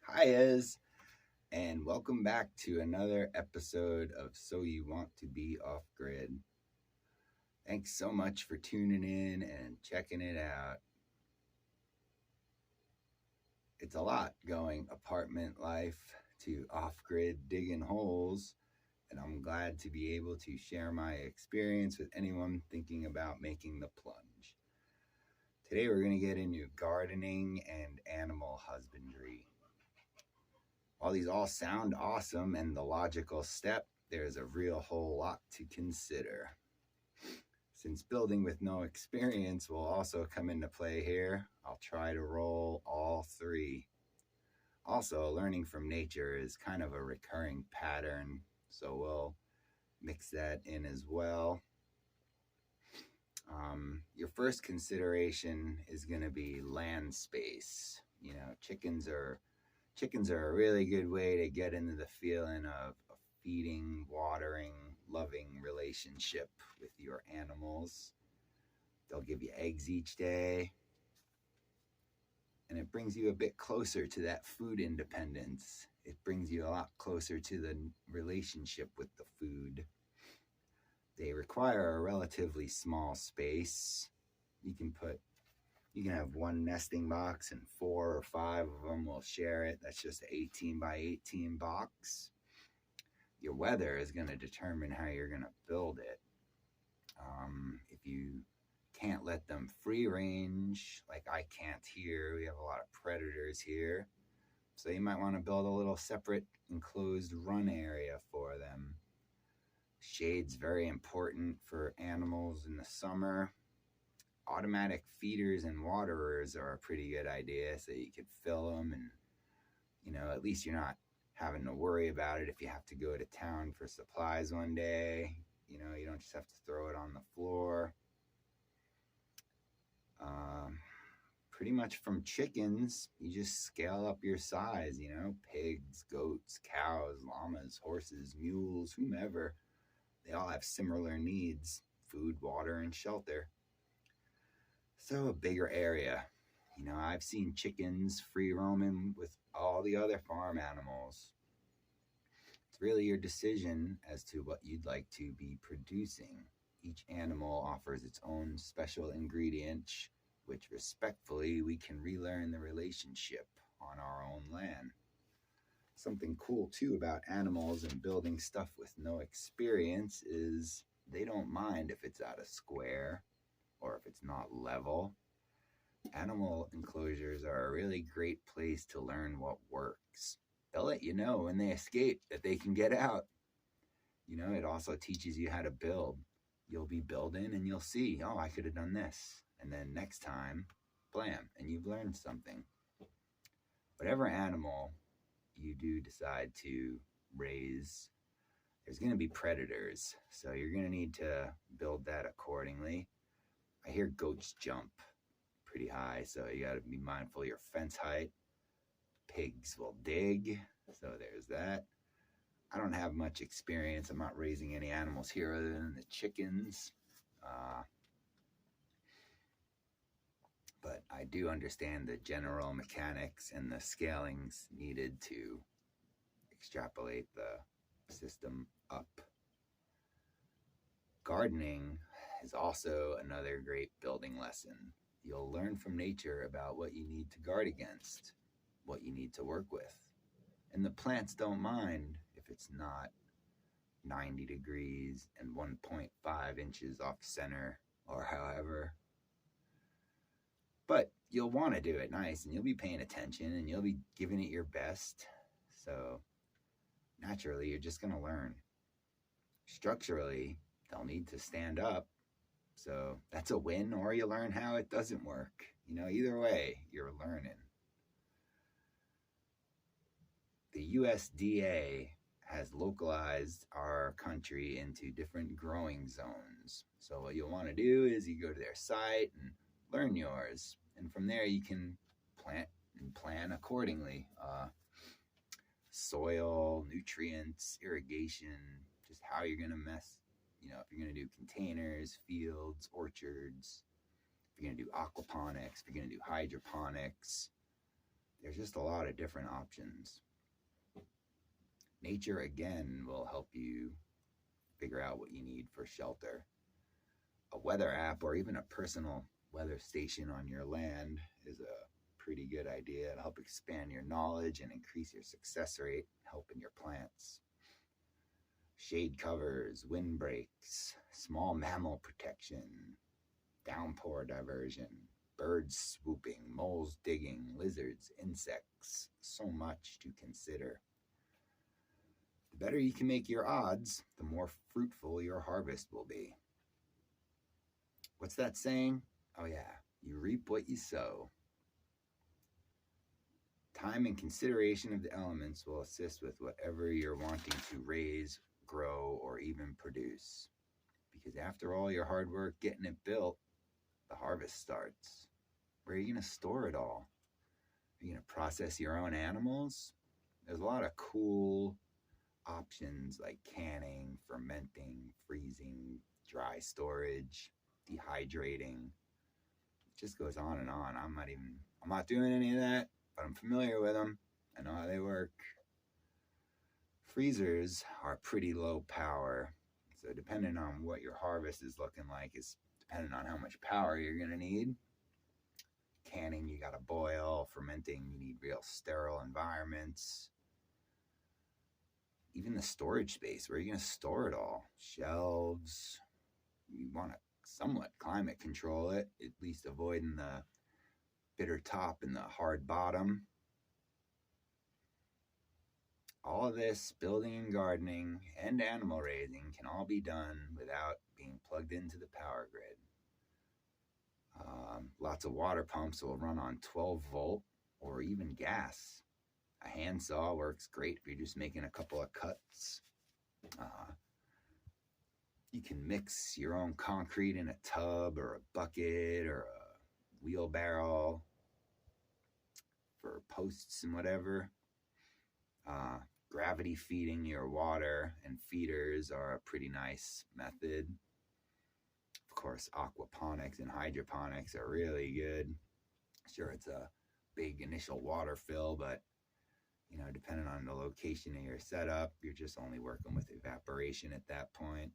Hias, and welcome back to another episode of So You Want to Be Off Grid. Thanks so much for tuning in and checking it out. It's a lot going apartment life to off grid digging holes, and I'm glad to be able to share my experience with anyone thinking about making the plunge. Today, we're going to get into gardening and animal husbandry. While these all sound awesome and the logical step, there's a real whole lot to consider. Since building with no experience will also come into play here, I'll try to roll all three. Also, learning from nature is kind of a recurring pattern, so we'll mix that in as well. Your first consideration is going to be land space. Chickens are a really good way to get into the feeling of a feeding, watering, loving relationship with your animals. They'll give you eggs each day, and it brings you a bit closer to that food independence. It brings you a lot closer to the relationship with the food. They require a relatively small space. You can have one nesting box and 4 or 5 of them will share it. That's just an 18 by 18 box. Your weather is going to determine how you're going to build it. If you can't let them free range, like I can't here, we have a lot of predators here. So you might want to build a little separate enclosed run area for them. Shade's very important for animals in the summer. Automatic feeders and waterers are a pretty good idea, so you could fill them and, at least you're not having to worry about it if you have to go to town for supplies one day. You don't just have to throw it on the floor. Pretty much from chickens, you just scale up your size, pigs, goats, cows, llamas, horses, mules, whomever. They all have similar needs: food, water, and shelter. So a bigger area. I've seen chickens free roaming with all the other farm animals. It's really your decision as to what you'd like to be producing. Each animal offers its own special ingredient, which respectfully we can relearn the relationship on our own land. Something cool too about animals and building stuff with no experience is they don't mind if it's out of square or if it's not level. Animal enclosures are a really great place to learn what works. They'll let you know when they escape that they can get out. It also teaches you how to build. You'll be building and you'll see, oh, I could have done this. And then next time, blam, and you've learned something. Whatever animal you do decide to raise, there's going to be predators. So you're going to need to build that accordingly. I hear goats jump pretty high, so you got to be mindful of your fence height. Pigs will dig, so there's that. I don't have much experience. I'm not raising any animals here other than the chickens. But I do understand the general mechanics and the scalings needed to extrapolate the system up. Gardening is also another great building lesson. You'll learn from nature about what you need to guard against, what you need to work with. And the plants don't mind if it's not 90 degrees and 1.5 inches off center or however. But you'll want to do it nice, and you'll be paying attention and you'll be giving it your best. So naturally, you're just going to learn. Structurally, they'll need to stand up. So that's a win, or you learn how it doesn't work. Either way, you're learning. The USDA has localized our country into different growing zones. So what you'll want to do is you go to their site and learn yours. And from there, you can plant and plan accordingly. Soil, nutrients, irrigation, just how you're going to if you're going to do containers, fields, orchards, if you're going to do aquaponics, if you're going to do hydroponics, there's just a lot of different options. Nature, again, will help you figure out what you need for shelter. A weather app or even a personal weather station on your land is a pretty good idea. It'll help expand your knowledge and increase your success rate, helping your plants. Shade covers, windbreaks, small mammal protection, downpour diversion, birds swooping, moles digging, lizards, insects, so much to consider. The better you can make your odds, the more fruitful your harvest will be. What's that saying? Oh yeah, you reap what you sow. Time and consideration of the elements will assist with whatever you're wanting to raise, grow, or even produce. Because after all your hard work getting it built, the harvest starts. Where are you going to store it all? Are you going to process your own animals? There's a lot of cool options like canning, fermenting, freezing, dry storage, dehydrating. It just goes on and on. I'm not doing any of that, but I'm familiar with them. I know how they work. Freezers are pretty low power. So depending on what your harvest is looking like is depending on how much power you're going to need. Canning, you got to boil. Fermenting, you need real sterile environments. Even the storage space, where are you going to store it all? Shelves. You want to somewhat climate control it, at least avoiding the bitter top and the hard bottom. All of this, building and gardening and animal raising, can all be done without being plugged into the power grid. Lots of water pumps will run on 12 volt or even gas. A handsaw works great if you're just making a couple of cuts. You can mix your own concrete in a tub or a bucket or a wheelbarrow for posts and whatever. Gravity feeding your water and feeders are a pretty nice method. Of course, aquaponics and hydroponics are really good. Sure, it's a big initial water fill, but depending on the location of your setup, you're just only working with evaporation at that point.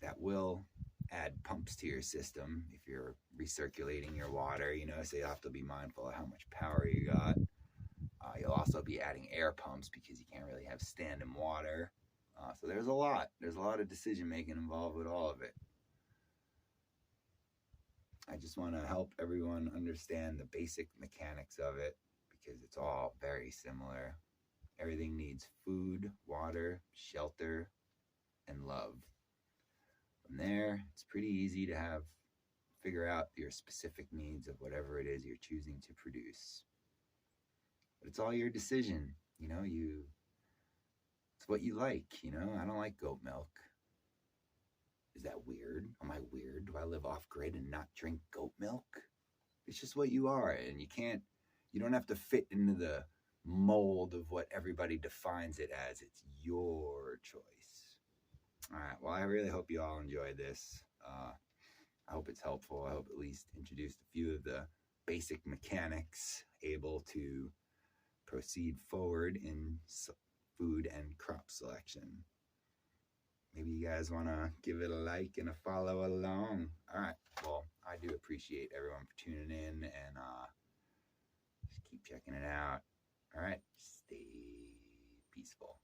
That will add pumps to your system if you're recirculating your water, so you have to be mindful of how much power you got. You'll also be adding air pumps because you can't really have standing water. So there's a lot of decision making involved with all of it. I just want to help everyone understand the basic mechanics of it because it's all very similar. Everything needs food, water, shelter, and love. From there, it's pretty easy to figure out your specific needs of whatever it is you're choosing to produce. But it's all your decision. It's what you like. I don't like goat milk. Is that weird? Am I weird? Do I live off grid and not drink goat milk? It's just what you are, and you don't have to fit into the mold of what everybody defines it as. It's your choice. All right, well, I really hope you all enjoyed this. I hope it's helpful. I hope at least introduced a few of the basic mechanics able to proceed forward in food and crop selection. Maybe you guys want to give it a like and a follow along. All right, well, I do appreciate everyone for tuning in, and just keep checking it out. All right, stay peaceful.